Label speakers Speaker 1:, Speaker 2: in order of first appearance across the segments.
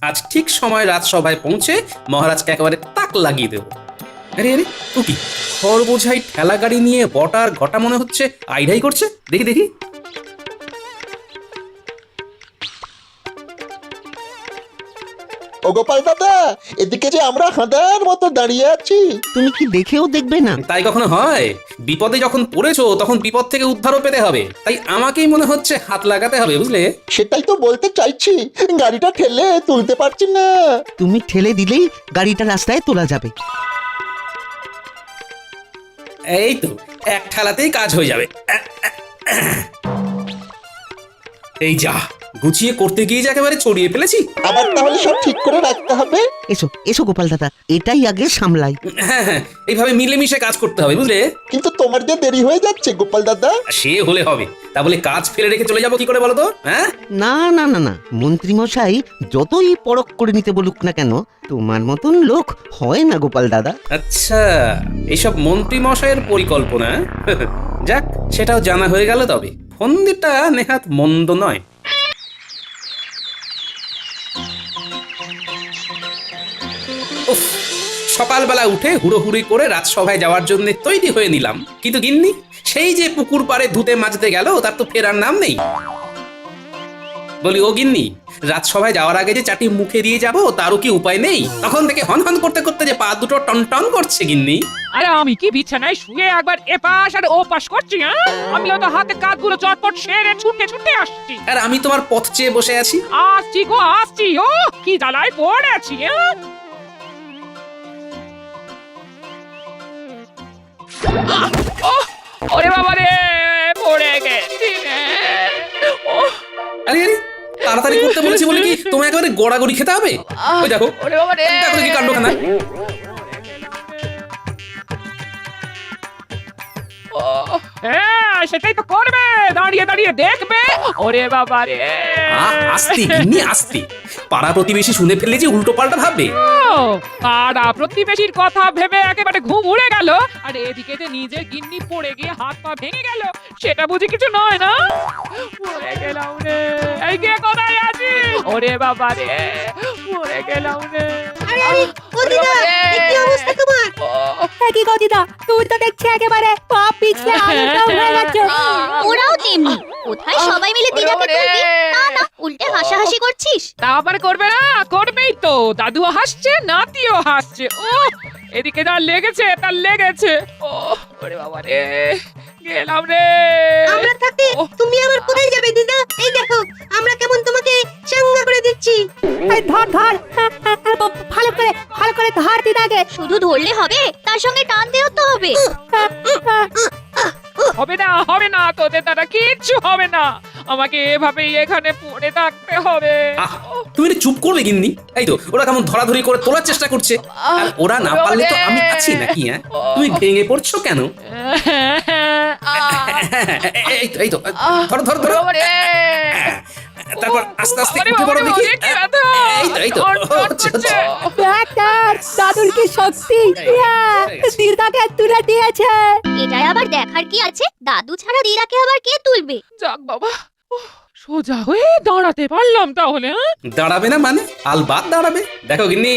Speaker 1: আজ ঠিক সময় রাজসভায় পৌঁছে মহারাজকে একেবারে তাক লাগিয়ে দেবো। আরে আরে ও কি খড় বোঝাই ঠেলা গাড়ি নিয়ে বটার ঘটা মনে হচ্ছে আইডাই করছে, দেখি দেখি।
Speaker 2: ও গোপাল দাদা, এদিকে যে আমরা হাঁদার মতো দাঁড়িয়ে আছি।
Speaker 3: তুমি কি দেখেও দেখবে না?
Speaker 1: তাই কখনো হয়? বিপদে যখন পড়েছো তখন বিপদ থেকে উদ্ধারও পেতে হবে, তাই আমাকেই মনে হচ্ছে হাত লাগাতে হবে, বুঝলে?
Speaker 2: সেটাই তো বলতে চাইছি, গাড়িটা ঠেলে তুলতে পারছি না।
Speaker 3: তুমি ঠেলে দিলেই গাড়িটা রাস্তায় তোলা যাবে।
Speaker 1: এই তো এক ঠেলাতেই কাজ হয়ে যাবে। এই যা, গুছিয়ে করতে গিয়ে যে একেবারে ছড়িয়ে ফেলেছি।
Speaker 2: আবার তাহলে সব ঠিক করে রাখতে হবে।
Speaker 3: এসো এসো গোপাল দাদা, এটাই আগে সামলাই।
Speaker 1: হ্যাঁ হ্যাঁ, এইভাবে মিলেমিশে কাজ করতে হবে, বুঝলে?
Speaker 2: কিন্তু তোমার যে দেরি হয়ে যাচ্ছে গোপাল দাদা।
Speaker 1: সে হলে হবে, তা বলে কাজ ফেলে রেখে চলে যাবো কি করে বলো তো? হ্যাঁ,
Speaker 3: না না না না, মন্ত্রী মশাই যতই পরখ করে নিতে বলুক না কেন, তোমার মতন লোক হয় না গোপাল দাদা।
Speaker 1: আচ্ছা, এইসব মন্ত্রী মশাইয়ের পরিকল্পনা। যাক, সেটাও জানা হয়ে গেল। তবে ফন্দিটা নেহাত মন্দ নয়। উফ, সকালবেলা উঠে হুড়োহুড়ি করে রাজসভায় যাওয়ার জন্য তৈরি হয়ে নিলাম, কিন্তু গিন্নি সেই যে পুকুর পাড়ে ধুতে মাজতে গেল, তার তো ফেরার নাম নেই। বলি ও গিন্নি, রাজসভায় যাওয়ার আগে যে চাটি মুখে দিয়ে যাব তারও কি উপায় নেই? তখন থেকে হন হন করতে করতে যে পা দুটো টনটন করছে গিন্নি।
Speaker 4: আরে আমি কি বিছানায় শুয়ে একবার এপাশ আর ও পাশ করছি? হ্যাঁ, আমিও তো হাতে কাজগুলো চটপট সেরে ছুটে ছুটে আসছি।
Speaker 1: আর আমি তোমার পথ চেয়ে বসে আছি।
Speaker 4: আসছি গো আসছি, ও কি জ্বালায় পড়েছি। ওরে বাবা রে, পড়ে গেছি রে।
Speaker 1: আরে আরে, তাড়াতাড়ি করতে বলেছি বলে কি তোমায় একেবারে গড়াগড়ি খেতে হবে? ওই দেখো,
Speaker 4: ওরে বাবা রে,
Speaker 1: দেখো দেখি কাণ্ডখানা।
Speaker 4: হ্যাঁ সেটাই তো করবে, দাঁড়িয়ে দাঁড়িয়ে দেখবে। ওরে বাবা রে,
Speaker 1: আস্তে গিন্নি আস্তে, পাড়া প্রতিবেশী শুনে ফেললে যে উল্টো পাল্টা ভাববে।
Speaker 4: পাড়া প্রতিবেশীর কথা ভেবে একেবারে ঘুম উড়ে গেল, আর এদিকে যে নিজের গিন্নি পড়ে গিয়ে হাত পা ভেঙে গেল, সেটা বুঝি কিছু নয় না? পড়ে গেলাম রে, এই কে কোথায় আছি? ওরে বাবা রে, পড়ে গেলাম রে।
Speaker 5: আরে আরে ও দিদা, কি অবস্থা তোমার? কি গো দিদা, তুই তো দেখছি একেবারে পা পিছলে আলুটাও হয়ে যাচ্ছে।
Speaker 6: ওরাও তেমনি, কোথায় সবাই মিলে দিদাকে তুলবি, তা না উল্টে হাসাহাসি করছিস।
Speaker 4: তা আবার করবে না? করবেই তো, দাদুও হাসছে, নাতিও হাসছে। ও এদিকে যা লেগেছে তার লেগেছে। ও ওরে বাবা রে, গেলাম রে।
Speaker 5: আমরা থাকতে তুমি আবার কোথায় যাবে দিদা? এই দেখো আমরা কেমন তোমাকে চাঙ্গা করে দিচ্ছি। এই ধর ধর, ভালো করে ধর দিদাকে।
Speaker 6: শুধু ধরলে হবে, তার সঙ্গে টানতেও তো হবে।
Speaker 4: হবে না হবে না, তোদের দ্বারা কিচ্ছু হবে না, আমাকে এভাবেই এখানে পড়ে থাকতে হবে।
Speaker 1: আহ, তুমি একটু চুপ করলে গিন্নি? এই তো ওরা কেমন ধরাধরি করে তোলার চেষ্টা করছে, আর ওরা না পারলে তো আমি আছি নাকি? হ্যাঁ, তুমি ভেঙে পড়ছো কেন? এই তো ধরো ধরো ধরো, তারপর আস্তে আস্তে উঠে পড়ো দেখি। এই তো হচ্ছে।
Speaker 5: দাদুর কি শক্তি, দিদাকে তুলে দিয়েছে।
Speaker 6: এটাই আবার দেখার কি আছে, দাদু ছাড়া দিদাকে আবার কে তুলবে?
Speaker 4: যাক বাবা, সোজা হয়ে দাঁড়াতে পারলাম তাহলে।
Speaker 1: দাঁড়াবে না মানে? আলবাত দাঁড়াবে। দেখো গিন্নি,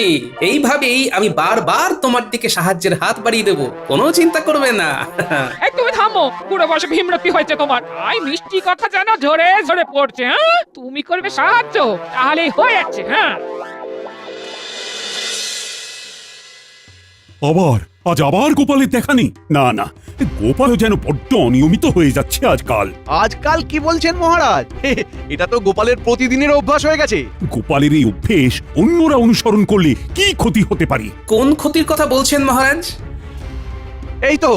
Speaker 1: এইভাবেই আমি বারবার তোমার দিকে সাহায্যের হাত বাড়িয়ে দেবো, কোনো চিন্তা করবে না।
Speaker 4: এই তুমি থামো, পুরো বসে ভীমরতি হয়েছে তোমার। আই মিষ্টি কথা যেন ঝরে ঝরে পড়ছে। হ্যাঁ, তুমি করবে সাহায্য, তাহলেই হয়ে যাচ্ছে। হ্যাঁ,
Speaker 7: আজ আবার গোপালের দেখা নেই। না না, গোপালও যেন বড্ড অনিয়মিত হয়ে যাচ্ছে আজকাল।
Speaker 8: আজকাল কি বলছেন মহারাজ? এটা তো গোপালের প্রতিদিনের অভ্যাস হয়ে গেছে।
Speaker 7: গোপালের এই অভ্যেস অন্যরা অনুসরণ করলে কি ক্ষতি হতে পারে?
Speaker 1: কোন ক্ষতির কথা বলছেন মহারাজ?
Speaker 8: এই তো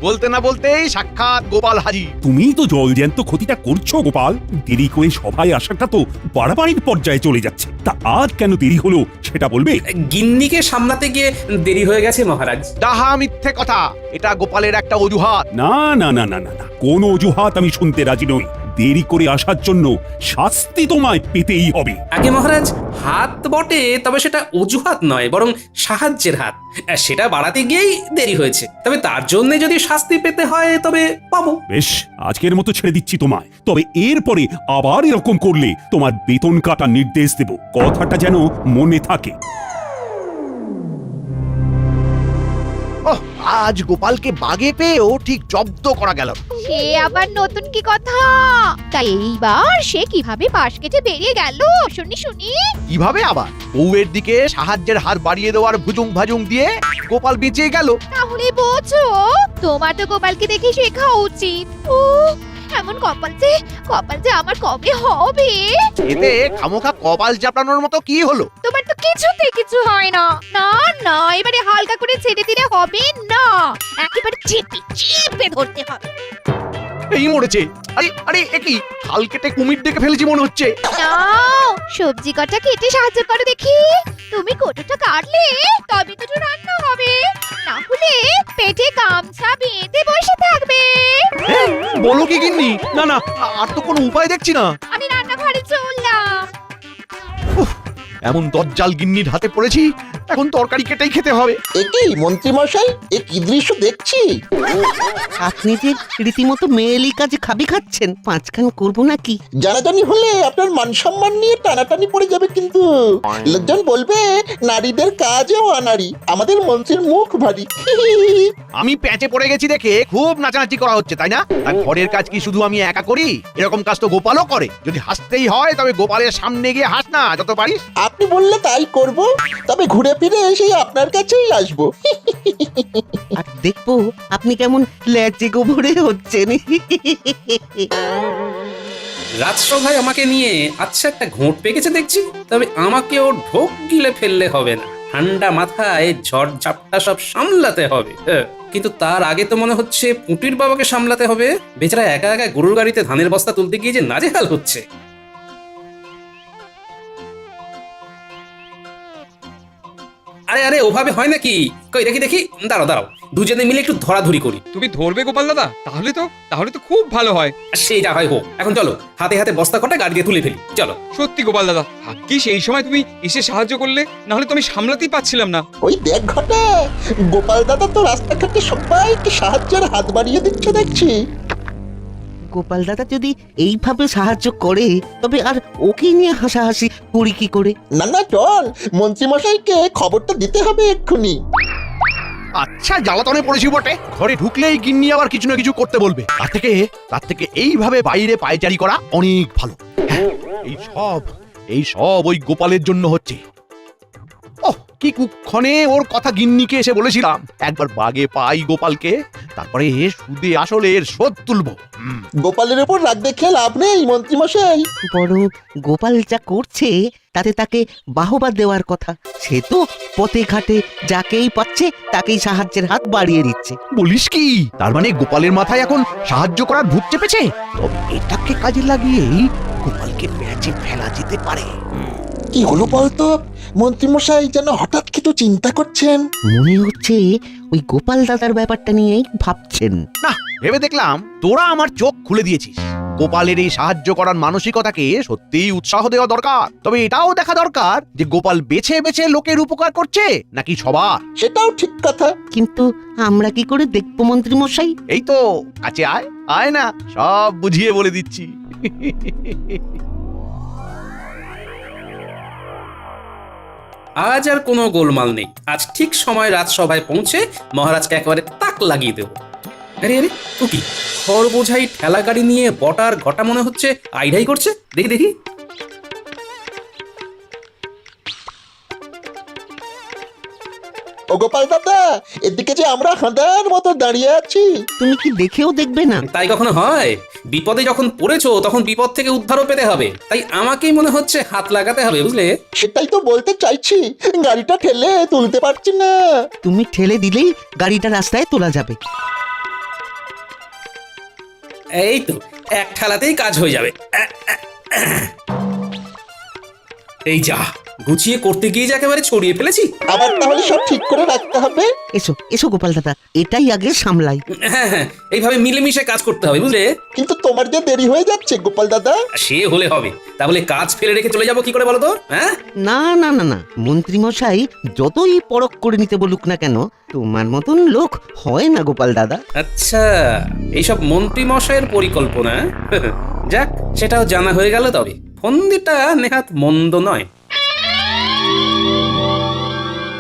Speaker 8: বলতে না বলতেই সাক্ষাৎ গোপাল হাজির।
Speaker 7: তুমি তো জলজ্যান্ত ক্ষতিটা করছো গোপাল। দেরি করে সবাই আসাটা তো বাড়াবাড়ির পর্যায়ে চলে যাচ্ছে। তা আজ কেন দেরি হলো সেটা বলবে?
Speaker 1: গিন্নিকে সামলাতে গিয়ে দেরি হয়ে গেছে মহারাজ।
Speaker 8: ডাহা মিথ্যে কথা, এটা গোপালের একটা অজুহাত।
Speaker 7: না না না না না না, কোন অজুহাত আমি শুনতে রাজি নই। দেরি করে আসার জন্য শাস্তি তোমায় পেতেই হবে।
Speaker 1: আগে মহারাজ, হাত বটে, তবে সেটা অজুহাত নয়, বরং সাহায্যের হাত। সেটা বাড়াতে গিয়েই দেরি হয়েছে, তবে তার জন্য যদি শাস্তি পেতে হয় তবে পাবো।
Speaker 7: বেশ, আজকের মতো ছেড়ে দিচ্ছি তোমায়, তবে এরপরে আবার এরকম করলে তোমার বেতন কাটার নির্দেশ দেব, কথাটা যেন মনে থাকে।
Speaker 8: ওহ, আজ গোপালকে বাগে পেয়েও ঠিক জব্দ করা গেল।
Speaker 6: সে আবার নতুন কি কথা? তাই এইবার সে কিভাবে পাশ কেটে বেরিয়ে গেল শুনি শুনি।
Speaker 8: কিভাবে আবার? বউয়ের দিকে সাহায্যের হাত বাড়িয়ে দেওয়ার ভুজুং ভাজুং দিয়ে গোপাল বেঁচে গেল।
Speaker 6: তাহলে বোঝো, তোমার তো গোপালকে দেখে শেখা উচিত। ও এমন কপাল যে আমার কবে হবে?
Speaker 8: এতে খামোখা কপাল চাপড়ানোর মতো কি হলো?
Speaker 6: তোমার তো কিছুতে কিছু হয় না। না না, এবারে হালকা করে ছেড়ে দিলে হবে না, একেবারে চেপে ধরতে হবে।
Speaker 8: এই মরেছে। আরে আরে, একই খাল কেটে কুমির ডেকে ফেলেছি মনে হচ্ছে।
Speaker 6: নাও, সবজি কটা কেটে সাহায্য করো দেখি। তুমি কতটা কাটলে তবে তো রান্না হবে, না হলে পেটে গামছা বেঁধে বসে থাকবে।
Speaker 8: বলো কি গিন্নি? না না, আর তো কোনো উপায় দেখছি না।
Speaker 6: আমি রান্নাঘরে চললাম।
Speaker 8: এমন দজ্জাল গিন্নির হাতে পড়েছি, এখন তরকারি কেটেই খেতে হবে।
Speaker 2: একই মন্ত্রী মশাই, এ কি দৃশ্য দেখছি?
Speaker 3: আপনি যে রীতিমতো মেয়েলি কাজে খাবি খাচ্ছেন, পাঁচখান করবো নাকি?
Speaker 2: জানাজানি হলে আপনার মান সম্মান নিয়ে টানাটানি পড়ে যাবে, কিন্তু লোকজন বলবে নারীদের কাজেও আনাড়ি। আমাদের মন্ত্রীর মুখ ভারী।
Speaker 8: আমি প্যাঁচে পড়ে গেছি দেখে খুব নাচানাচি করা হচ্ছে, তাই না? আর ঘরের কাজ কি শুধু আমি একা করি? এরকম কাজ তো গোপালও করে। যদি হাসতেই হয় তবে গোপালের সামনে গিয়ে হাস না যত পারিস।
Speaker 2: আপনি বললে তাই করব, তবে ঘুরে ফিরে এসে আপনার কাছেই আসবো।
Speaker 3: আর দেখবো আপনি কেমন ল্যাচে গোবরে হচ্ছেন।
Speaker 1: রাজসভায় আমাকে নিয়ে আচ্ছা একটা ঘোট পেকেছে দেখছি, তবে আমাকেও ঢোক গিলে ফেললে হবে না। ঠান্ডা মাথায় ঝড় ঝাপটা সব সামলাতে হবে। কিন্তু তার আগে তো মনে হচ্ছে পুটির বাবাকে সামলাতে হবে। বেচারা একা একা গরুর গাড়িতে ধানের বস্তা তুলতে গিয়ে যে নাজেহাল হচ্ছে। আরে আরে, ওভাবে হয় নাকি? কই দেখি দেখি, দাঁড়াও দাঁড়াও, দুজনে মিলে একটু ধরাধরি করি।
Speaker 9: তুমি ধরবে গোপাল দাদা? তাহলে তো খুব ভালো হয়।
Speaker 1: আর সেই যা হয় হোক, এখন চলো হাতে হাতে বস্তা কটা গাড়ি দিয়ে তুলে ফেলি, চলো।
Speaker 9: সত্যি গোপাল দাদা, ভাগ্যিস এই সময় তুমি এসে সাহায্য করলে, না হলে তো আমি সামলাতেই পারছিলাম না।
Speaker 2: ওই দেখ ঘটা, গোপাল দাদা তো রাস্তাঘাটে সবাইকে সাহায্যের হাত বাড়িয়ে দিচ্ছে দেখছি।
Speaker 3: গোপাল দাদা যদি এইভাবে সাহায্য করে, তবে আর ওকে নিয়ে হাসাহাসি করি কি করে?
Speaker 2: না না, চল মন্ত্রী মশাইকে খবরটা দিতে হবে এক্ষুনি।
Speaker 8: আচ্ছা, জ্বালাতনে পড়েছি বটে। ঘরে ঢুকলেই গিন্নি আবার কিছু না কিছু করতে বলবে। তার থেকে এইভাবে বাইরে পায়চারি করা অনেক ভালো। হ্যাঁ, এই সব ওই গোপালের জন্য হচ্ছে। ওহ, কি কুক্ষণে ওর কথা গিন্নিকে এসে বলেছিলাম। একবার বাগে পাই গোপালকে, তারপরে সুদে আসলে এর শোধ তুলবো।
Speaker 2: গোপালের উপর রাগ দেখে লাভ নেই মন্ত্রী মশাই।
Speaker 3: বরং গোপাল যা করছে তাতে তাকে বাহবা দেওয়ার কথা। সে তো পথে ঘাটে যাকেই পাচ্ছে তাকেই সাহায্যের হাত বাড়িয়ে দিচ্ছে।
Speaker 8: বলিস কি? তার মানে গোপালের মাথায় এখন সাহায্য করার ভূত চেপেছে। তবে এটাকে কাজে লাগিয়েই গোপালকে প্যাচে ফেলা যেতে পারে।
Speaker 2: কি হলো বলতো? মন্ত্রী মশাই যেন হঠাৎ কিছু চিন্তা করছেন।
Speaker 3: মনে হচ্ছে ওই গোপাল দাদার ব্যাপারটা নিয়েই ভাবছেন।
Speaker 8: না, ভেবে দেখলাম তোরা আমার চোখ খুলে দিয়েছিস। গোপালের এই সাহায্য করার মানসিকতাকে সত্যিই উৎসাহ দেওয়া দরকার। তবে এটাও দেখা দরকার যে গোপাল বেছে বেছে লোকের উপকার করছে নাকি সবার।
Speaker 2: সেটাও ঠিক কথা।
Speaker 3: কিন্তু আমরা কি করে দেখবো মন্ত্রী মশাই?
Speaker 8: এই তো কাছে আয়, আয় না, সব বুঝিয়ে বলে দিচ্ছি।
Speaker 1: আজ আর কোনো গোলমাল নেই। আজ ঠিক সময় রাজসভায় পৌঁছে মহারাজকে একেবারে তাক লাগিয়ে দেবো। আরে আরে, ও কি খড় বোঝাই ঠেলা গাড়ি নিয়ে বটার ঘটা মনে হচ্ছে আইডাই করছে। দেখি দেখি।
Speaker 2: ও গোপাল দাদা, এদিকে যে আমরা হাঁদার মতো দাঁড়িয়ে আছি।
Speaker 3: তুমি কি দেখেও দেখবে না?
Speaker 1: তাই কখনো হয়? বিপদে যখন পড়েছো তখন বিপদ থেকে উদ্ধারও পেতে হবে। তাই আমাকেই মনে হচ্ছে হাত লাগাতে হবে, বুঝলে?
Speaker 2: সেটাই তো বলতে চাইছি, গাড়িটা ঠেলে তুলতে পারছি না।
Speaker 3: তুমি ঠেলে দিলেই গাড়িটা রাস্তায় তোলা যাবে।
Speaker 1: এই তো, এক ঠেলাতেই কাজ হয়ে যাবে। এই যা, গুছিয়ে করতে গিয়ে যে একেবারে ছড়িয়ে ফেলেছি।
Speaker 2: আবার তাহলে সব ঠিক করে রাখতে হবে।
Speaker 3: এসো এসো গোপাল দাদা, এটাই আগে সামলাই।
Speaker 1: হ্যাঁ হ্যাঁ, এইভাবে মিলেমিশে কাজ করতে হবে, বুঝলে?
Speaker 2: কিন্তু তোমার যে দেরি হয়ে যাচ্ছে গোপাল দাদা।
Speaker 1: সে হলে হবে, তাহলে কাজ ফেলে রেখে চলে যাবো কি করে বলো তো? হ্যাঁ,
Speaker 3: না না না না, মন্ত্রী মশাই যতই পরখ করে নিতে বলুক না কেন, তোমার মতন লোক হয় না গোপাল দাদা।
Speaker 1: আচ্ছা, এইসব মন্ত্রী মশাইয়ের পরিকল্পনা। যাক, সেটাও জানা হয়ে গেল। তবে ফন্দিটা নেহাত মন্দ নয়।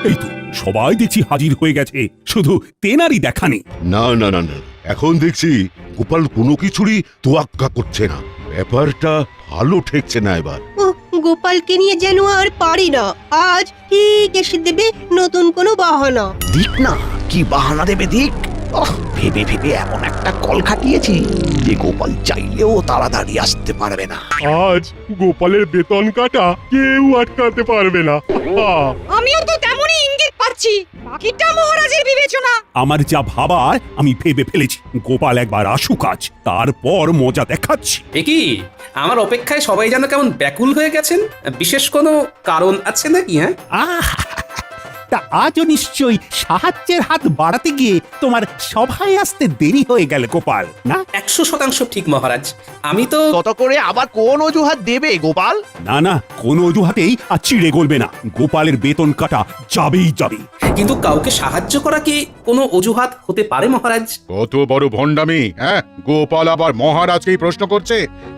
Speaker 7: এই তো সবাই দেখছি হাজির হয়ে গেছে, শুধু তেনারই দেখা নেই।
Speaker 10: না না না না, এখন দেখছি গোপাল কোনো কিছুরই তোয়াক্কা করছে না। ব্যাপারটা ভালো ঠেকছে না এবার।
Speaker 5: ও গোপালকে নিয়ে যেন আর পারি না। আজ ঠিক এসে দেবে নতুন কোনো বাহানা।
Speaker 8: দিক না, কি বাহানা দেবে দিক। ভেবে ভেবে এমন একটা কল খাটিয়েছি যে গোপাল চাইলেও তাড়াতাড়ি আসতে পারবে না।
Speaker 11: আজ গোপালের বেতন কাটা কেউ আটকাতে পারবে না।
Speaker 5: আমিও তো তেমনই ইঙ্গিত পাচ্ছি, বাকিটা মহারাজের বিবেচনা।
Speaker 7: আমার যা ভাবার আমি ভেবে ফেলেছি, গোপাল একবার আসুক আজ, তারপর মজা দেখাচ্ছি।
Speaker 1: এ কি, আমার অপেক্ষায় সবাই যেন কেমন ব্যাকুল হয়ে গেছেন। বিশেষ কোনো কারণ আছে নাকি? হ্যাঁ,
Speaker 7: তা আজও নিশ্চয়ই সাহায্যের হাত বাড়াতে গিয়ে তোমার সভায় আসতে দেরি হয়ে গেল গোপাল, না?
Speaker 1: 100% ঠিক মহারাজ। আমি তো
Speaker 8: তত করে আবার কোন অজুহাত দেবে গোপাল?
Speaker 7: না না, কোনো অজুহাতেই আর চিড়ে গলবে না, গোপালের বেতন কাটা যাবেই যাবে।
Speaker 1: কিন্তু কাউকে সাহায্য করা কি কোনো অজুহাত হতে পারে মহারাজ?
Speaker 10: কত বড় ভণ্ডামি! হ্যাঁ, গোপাল আবার মহারাজকেই প্রশ্ন করছে।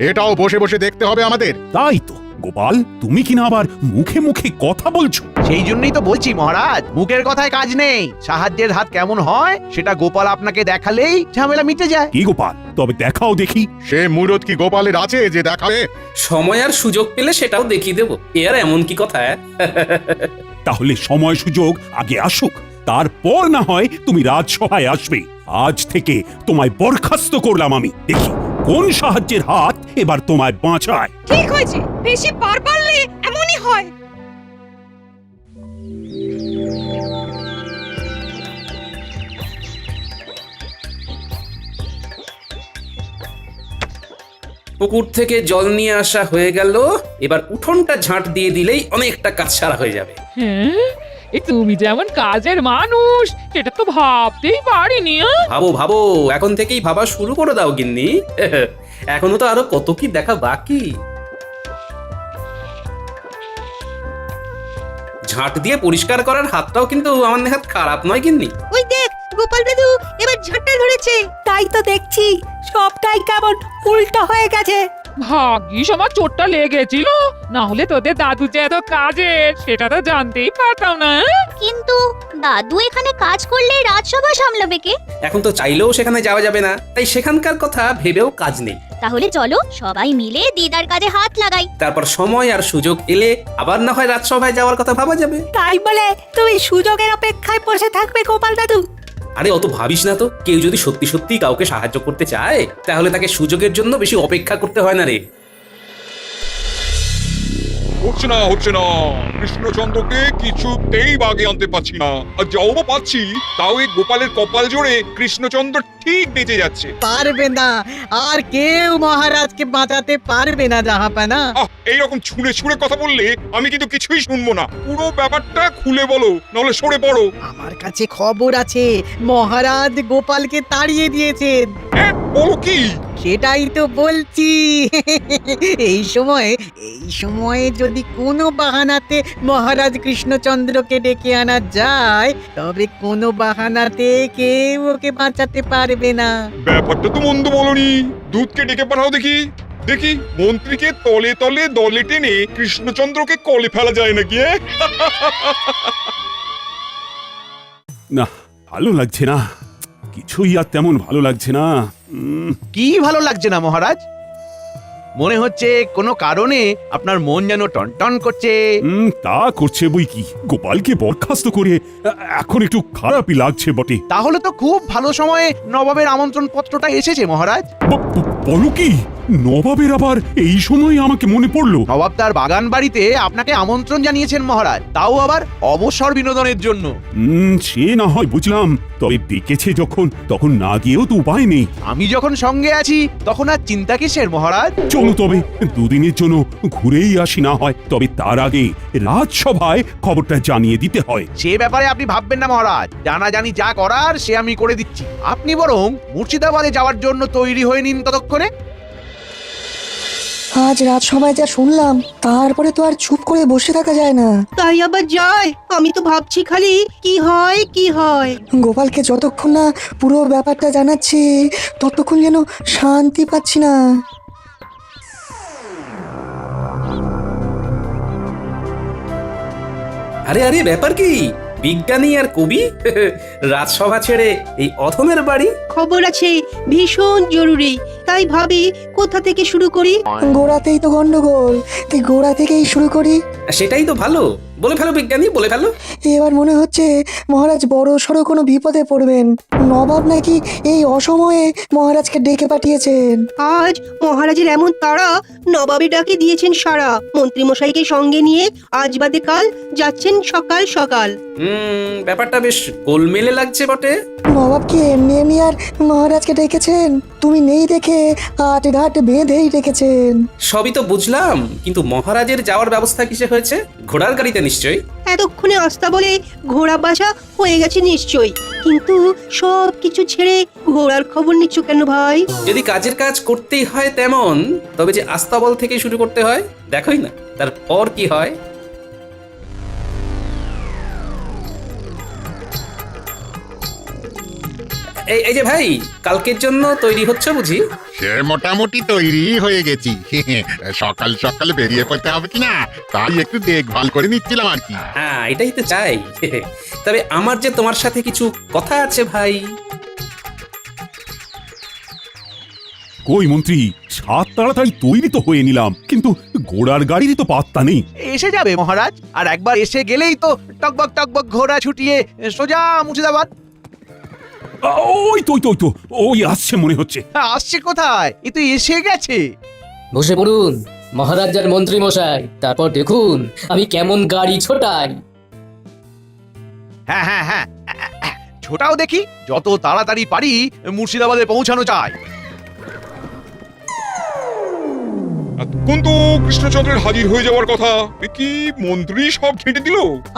Speaker 10: এটাও বসে বসে দেখতে হবে আমাদের।
Speaker 7: তাই তো গোপাল, তুমি কিনা আবার মুখে মুখে কথা বলছো।
Speaker 8: সেই জন্যই তো বলছি মহারাজ, মুখের কথায় কাজ নেই। সাহায্যের হাত কেমন হয় সেটা গোপাল আপনাকে দেখালেই ঝামেলা মিটে যায়।
Speaker 7: কি গোপাল, তবে দেখাও দেখি।
Speaker 10: সে মুরত কি গোপালের আছে যে দেখাবে?
Speaker 1: সময় আর সুযোগ পেলে সেটাও দেখিয়ে দেবো। এ আর এমন কি কথা?
Speaker 7: তাহলে সময় সুযোগ আগে আসুক, তারপর না হয় তুমি রাজসভায় আসবে। আজ থেকে তোমায় বরখাস্ত করলাম আমি। দেখি কোন সাহায্যের হাত এবার তোমায় বাঁচায়।
Speaker 5: ঠিক হয়েছে, বেশি পার পারলে এমনই হয়।
Speaker 1: পুকুর থেকে জল নিয়ে আসা হয়ে গেল। এবার উঠোনটা ঝাঁট দিয়ে দিলেই অনেকটা কাজ সারা হয়ে যাবে।
Speaker 4: হ্যাঁ, এই তুমি যেমন কাজের মানুষ সেটা তো ভাবতেই পারিনি।
Speaker 1: ভাবো ভাবো, এখন থেকেই ভাবা শুরু করে দাও গিন্নি। এখনো তো আরো কত কি দেখা বাকি। ঝাঁট দিয়ে পরিষ্কার করার হাতটাও কিন্তু আমার নেহাত খারাপ নয় গিন্নি।
Speaker 5: ওই দেখ গোপাল দাদু এবার ঝাঁটা ধরেছে। তাই তো দেখছি, সবটাই কেমন উল্টো হয়ে গেছে।
Speaker 4: ভাগ্যিস আমার চোটটা লেগেছিল, না হলে তোদের দাদু যে এত কাজের সেটা তো জানতেই পারতাম না।
Speaker 6: কিন্তু দাদু এখানে কাজ করলে রাজসভা সামলাবে কে?
Speaker 1: এখন তো চাইলেও সেখানে যাওয়া যাবে না, তাই সেখানকার কথা ভেবেও কাজ নেই।
Speaker 6: তাহলে চলো সবাই মিলে দিদার কাজে হাত লাগাই।
Speaker 1: তারপর সময় আর সুযোগ এলে আবার না হয় রাজসভায় যাওয়ার কথা ভাবা যাবে।
Speaker 5: তাই বলে তুমি সুযোগের অপেক্ষায় বসে থাকবে গোপাল দাদু?
Speaker 1: আরে অত ভাবিস না তো। কেউ যদি সত্যি সত্যি কাউকে সাহায্য করতে চায় তাহলে তাকে সুযোগের জন্য বেশি অপেক্ষা করতে হয় না রে।
Speaker 11: হচ্ছে না কৃষ্ণচন্দ্রকে কিছুতেই বাগে আনতে পারছি না। আর যাও বা পাচ্ছি, তাও এই গোপালের কপাল জোরে কৃষ্ণচন্দ্র ঠিক বেঁচে যাচ্ছে।
Speaker 12: পারবে না, আর কেউ মহারাজকে বাঁচাতে পারবে না জাহাপানা।
Speaker 11: এইরকম ছুঁড়ে ছুঁড়ে কথা বললে আমি কিন্তু কিছুই শুনবো না। পুরো ব্যাপারটা খুলে বলো, নাহলে সরে পড়ো।
Speaker 12: আমার কাছে খবর আছে, মহারাজ গোপালকে তাড়িয়ে দিয়েছেন।
Speaker 11: বলো কি?
Speaker 12: সেটাই তো বলছি। এই সময়ে যদি কোনো বাহানাতে মহারাজ কৃষ্ণচন্দ্রকে ডেকে আনা যায়, তবে কোনো বাহানাতে কেউ ওকে বাঁচাতে পারবে না।
Speaker 11: ব্যাপারটা তো মন্দ বলনি। দুধকে ডেকে পাঠাও দেখি। দেখি মন্ত্রীকে তলে তলে দলে টেনে কৃষ্ণচন্দ্রকে কলে ফেলা যায় নাকি?
Speaker 7: না, ভালো লাগছে না, কিছুই আর তেমন ভালো লাগছে না।
Speaker 8: কি ভালো লাগছে না মহারাজ? মনে হচ্ছে কোনো কারণে আপনার মন যেন টনটন করছে।
Speaker 7: তা করছে বই কি, গোপালকে বরখাস্ত করে এখন একটু খারাপই লাগছে বটে।
Speaker 8: তাহলে তো খুব ভালো সময়ে নবাবের আমন্ত্রণ পত্রটা এসেছে মহারাজ।
Speaker 7: বলো কি নবাবের আবার এই সময় আমাকে মনে পড়লো?
Speaker 8: নবাব তার বাগান বাড়িতে আপনাকে আমন্ত্রণ জানিয়েছেন মহারাজ, তাও আবার অবসর বিনোদনের জন্য।
Speaker 7: সে না হয় বুঝলাম, তবে ডেকেছে যখন তখন না গিয়েও তো উপায় নেই।
Speaker 8: আমি যখন সঙ্গে আছি তখন আর চিন্তা কিসের মহারাজ?
Speaker 7: চলো তবে দুদিনের জন্য ঘুরেই আসি না হয়, তবে তার আগে রাজসভায় খবরটা জানিয়ে দিতে হয়।
Speaker 8: সে ব্যাপারে আপনি ভাববেন না মহারাজ, জানাজানি যা করার সে আমি করে দিচ্ছি। আপনি বরং মুর্শিদাবাদে যাওয়ার জন্য তৈরি হয়ে নিন ততক্ষণে।
Speaker 5: আজ রাজসভায় যা শুনলাম তারপরে তো আর চুপ করে বসে থাকা যায় না। তাই আবার যায়? আমি তো ভাবছি খালি কি হয় কি হয়। গোপালকে যতক্ষণ না পুরো ব্যাপারটা জানাচ্ছি ততক্ষণ যেন শান্তি পাচ্ছি না।
Speaker 1: আরে আরে ব্যাপার কি? বিজ্ঞানী আর কবি রাজসভা ছেড়ে এই অধমের বাড়ি?
Speaker 5: খবর আছে ভীষণ জরুরি, তাই ভাবি কোথা থেকে শুরু করি। গোড়াতেই তো গন্ডগোল, তাই গোড়া থেকেই শুরু করি।
Speaker 1: সেটাই তো ভালো, বলে ফেলো বিজ্ঞানী, বলে ফেলো।
Speaker 5: এবার মনে হচ্ছে মহারাজ বড় সড়ো কোনো বিপদে পড়বেন। নবাব নাকি এই অসময়ে মহারাজকে ডেকে পাঠিয়েছেন। আজ মহারাজের এমন তাড়া, নবাবে ডাকে দিয়েছেন সারা। মন্ত্রী মশাইকে সঙ্গে নিয়ে আজ বাদে কাল যাচ্ছেন সকাল সকাল।
Speaker 1: ব্যাপারটা বেশ গোলমেলে লাগছে বটে।
Speaker 5: নবাবকে এমনি এমনি আর মহারাজকে ডেকেছেন? তুমি নেই দেখে আট ঘাট বেঁধেই ডেকেছেন।
Speaker 1: সবই তো বুঝলাম, কিন্তু মহারাজের যাওয়ার ব্যবস্থা কিসে হয়েছে? ঘোড়ার গাড়িতে নিশ্চয়ই।
Speaker 5: এতক্ষণে আস্তা বলে ঘোড়া বাসা হয়ে গেছে নিশ্চয়ই, কিন্তু সব কিছু ছেড়ে ঘোড়ার খবর নিচ্ছ কেন ভাই?
Speaker 1: যদি কাজের কাজ করতেই হয় তেমন, তবে যে আস্তাবল থেকে শুরু করতে হয় দেখোই না, তারপর কি হয়। এই যে ভাই, কালকের জন্য তৈরি হচ্ছে বুঝি?
Speaker 11: সে মোটামুটি তৈরি হয়ে গেছি। সকাল সকাল বেরিয়ে পড়তে হবে কিনা তাই একটু দেখভাল করে নিচ্ছিলাম আর কি।
Speaker 1: হ্যাঁ, এটাই তো চাই। তবে আমার যে তোমার সাথে কিছু কথা আছে ভাই।
Speaker 7: কই মন্ত্রী, সাত তাড়াতাড়ি তৈরি তো হয়ে নিলাম, কিন্তু ঘোড়ার গাড়িরই তো পাত্তা নেই।
Speaker 8: এসে যাবে মহারাজ, আর একবার এসে গেলেই তো টকবক টকবক ঘোড়া ছুটিয়ে সোজা মুর্শিদাবাদ।
Speaker 7: ওই তো ওই তো ওই তো ওই আসছে মনে হচ্ছে।
Speaker 8: আসছে কোথায়? এ তো এসে গেছে।
Speaker 13: বসে পড়ুন মহারাজ আর মন্ত্রী মশাই, তারপর দেখুন আমি কেমন গাড়ি ছোটাই।
Speaker 8: হ্যাঁ হ্যাঁ হ্যাঁ, ছোটাও দেখি, যত তাড়াতাড়ি পারি মুর্শিদাবাদে পৌঁছানো চাই।
Speaker 11: এতক্ষণ তো কৃষ্ণচন্দ্রের হাজির হয়ে যাওয়ার কথা, কি মন্ত্রী সব ঘেঁটে দিল।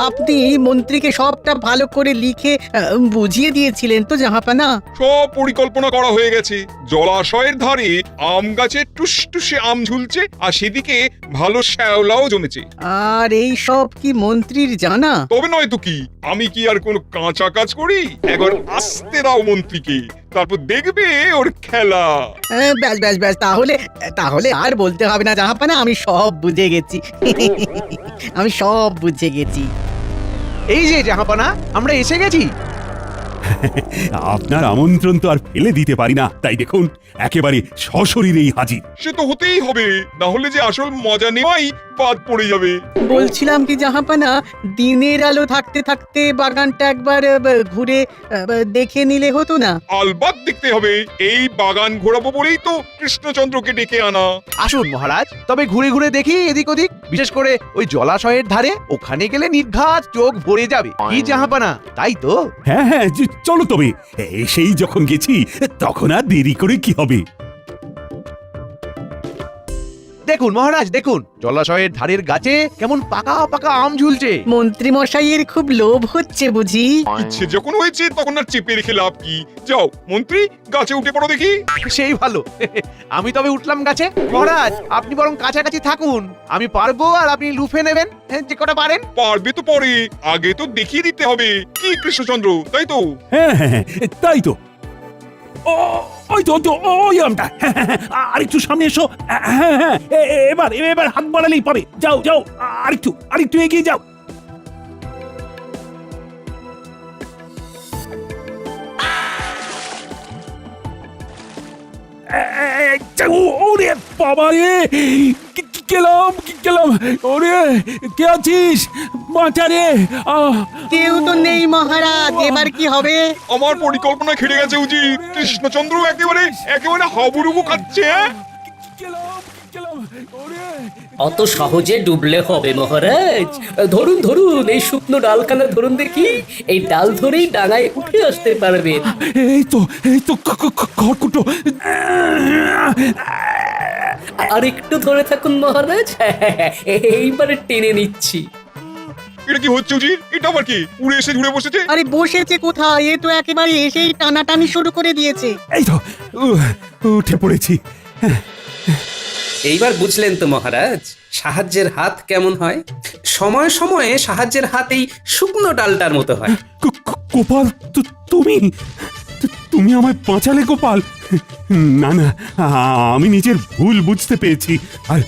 Speaker 12: আপনি মন্ত্রীকে সবটা ভালো করে লিখে বুঝিয়ে দিয়েছিলেন তো জাহাপানা?
Speaker 11: সব পরিকল্পনা করা হয়ে গেছে। জলাশয়ের ধারে আম গাছে টুসটুসে আম ঝুলছে, আর সেদিকে ভালো শ্যাওলাও জমেছে।
Speaker 12: আর এই সব কি মন্ত্রীর জানা?
Speaker 11: তবে নয় তো কি, আমি কি আর কোনো কাঁচা কাজ করি? একবার আসতে দাও মন্ত্রীকে, তারপর দেখবে ওর খেলা।
Speaker 12: ব্যাস ব্যাস ব্যাস, তাহলে তাহলে আর বলতে হবে না জাহাপানা, আমি সব বুঝে গেছি। আমি সব বুঝে গেছি।
Speaker 8: এই যে জাহাপানা, আমরা এসে গেছি।
Speaker 7: আপনার আমন্ত্রণ তো আর ফেলে দিতে পারি না, তাই দেখুন একেবারে সশরীরেই হাজির।
Speaker 11: সে তো হতেই হবে, না হলে যে আসল মজা নেওয়াই বাদ পড়ে যাবে।
Speaker 12: বলছিলাম কি জাহাপানা, দিনের আলো থাকতে থাকতে বাগানটা একবার ঘুরে দেখে নিলে হতো না?
Speaker 11: আলবাত দেখতে হবে, এই বাগান ঘোরাবো বলেই তো কৃষ্ণচন্দ্রকে ডেকে আনা।
Speaker 8: আসুন মহারাজ, তবে ঘুরে ঘুরে দেখি এদিক ওদিক, বিশেষ করে ওই জলাশয়ের ধারে। ওখানে গেলে নির্ঘাত চোখ ভরে যাবে। কি জাহাপানা, তাই তো?
Speaker 7: হ্যাঁ হ্যাঁ, চলো তবে। এসেই যখন গেছি তখন আর দেরি করে কি হবে।
Speaker 8: দেখুন মহারাজ, দেখুন জলাশয়ের ধারের গাছে কেমন পাকা পাকা আম ঝুলছে।
Speaker 12: মন্ত্রী মশাইয়ের খুব লোভ হচ্ছে বুঝি?
Speaker 11: ইচ্ছে যখন হয়েছে তখন আর চেপে রেখে লাভ কি? যাও মন্ত্রী, গাছে উঠে পড়ো দেখি।
Speaker 8: সেই ভালো। আমি তবে উঠলাম গাছে। মহারাজ, আপনি বরং কাছাকাছি থাকুন, আমি পারবো আর আপনি লুফে নেবেন যে কটা পারেন।
Speaker 11: পারবে তো পরে, আগে তো দেখিয়ে দিতে হবে কি কৃষ্ণচন্দ্র, তাই তো?
Speaker 7: হ্যাঁ হ্যাঁ হ্যাঁ, তাই তো। ওই তো ওই আমটা। আরেকটু সামনে এসো। হ্যাঁ হ্যাঁ, এবার এবার হাত বাড়ালেই পাবে। যাও যাও, আরেকটু এগিয়ে যাও। ওরে বাবা রে, গেলাম। ওরে, কে আছিস? বাঁচা রে
Speaker 12: কেউ তো নেই মহারাজ, এবার কি হবে?
Speaker 11: আমার পরিকল্পনা খেড়ে গেছে উজির। কৃষ্ণচন্দ্র একেবারে একেবারে হাবুডুবু খাচ্ছে। হ্যাঁ?
Speaker 13: অত সহজে ডুবলে হবে মহারাজ। ধরুন ধরুন, এই শুকনো ডালখানা ধরুন দেখি, এই ডাল ধরেই ডাঙায় উঠে আসতে পারবেন।
Speaker 7: এই তো খড়কুটো।
Speaker 13: আর একটু ধরে থাকুন মহারাজ, এইবারে টেনে নিচ্ছি।
Speaker 11: এটা কি হচ্ছে উজির? এটা আবার কি উড়ে এসে জুড়ে বসেছে?
Speaker 12: আরে বসেছে কোথায়? এ তো একেবারে এসেই টানাটানি শুরু করে দিয়েছে।
Speaker 7: এই তো উঠে পড়েছি।
Speaker 1: এইবার বুঝলেন তো মহারাজ, সাহায্যের হাত কেমন হয়। সময়ে সময়ে সাহায্যের হাত এই শুকনো ডালটার মতো হয়।
Speaker 7: গোপাল, তুমি আমায় বাঁচালে গোপাল। না না, আমি নিজের ভুল বুঝতে পেরেছি। আর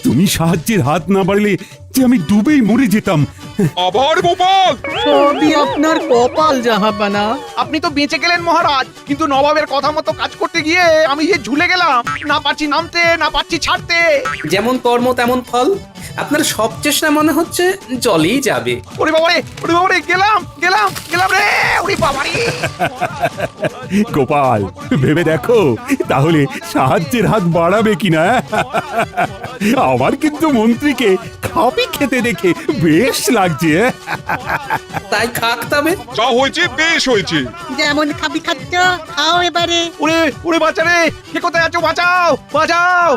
Speaker 7: তুমি সাহায্যের হাত না বাড়লে যে আমি ডুবেই মরে যেতাম।
Speaker 11: আবার গোপাল!
Speaker 12: সবই আপনার কপাল জাহাপানা।
Speaker 8: আপনি তো বেঁচে গেলেন মহারাজ, কিন্তু নবাবের কথা মতো কাজ করতে গিয়ে আমি যে ঝুলে গেলাম। না পারছি নামতে, না পারছি ছাড়তে।
Speaker 1: যেমন কর্ম তেমন ফল। আপনার সব চেষ্টা মনে হচ্ছে জলেই যাবে।
Speaker 8: ওরে বাবারে, ওরে বাবারে, গেলাম গেলাম গেলাম রে, ওরে বাবারে।
Speaker 7: গোপাল, ভেবে দেখো তাহলে সাহায্যের হাত বাড়াবে কিনা। আমার কিন্তু মন্ত্রীকে খাবি খেতে দেখে বেশ লাগছে।
Speaker 1: তাই খাক তবে।
Speaker 11: যা হয়েছে বেশ হয়েছে।
Speaker 12: যেমন খাবি খাচ্ছ, খাও এবারে।
Speaker 8: ওরে ওরে, বাঁচা রে, কে কোথায় আছো? বাঁচাও বাঁচাও।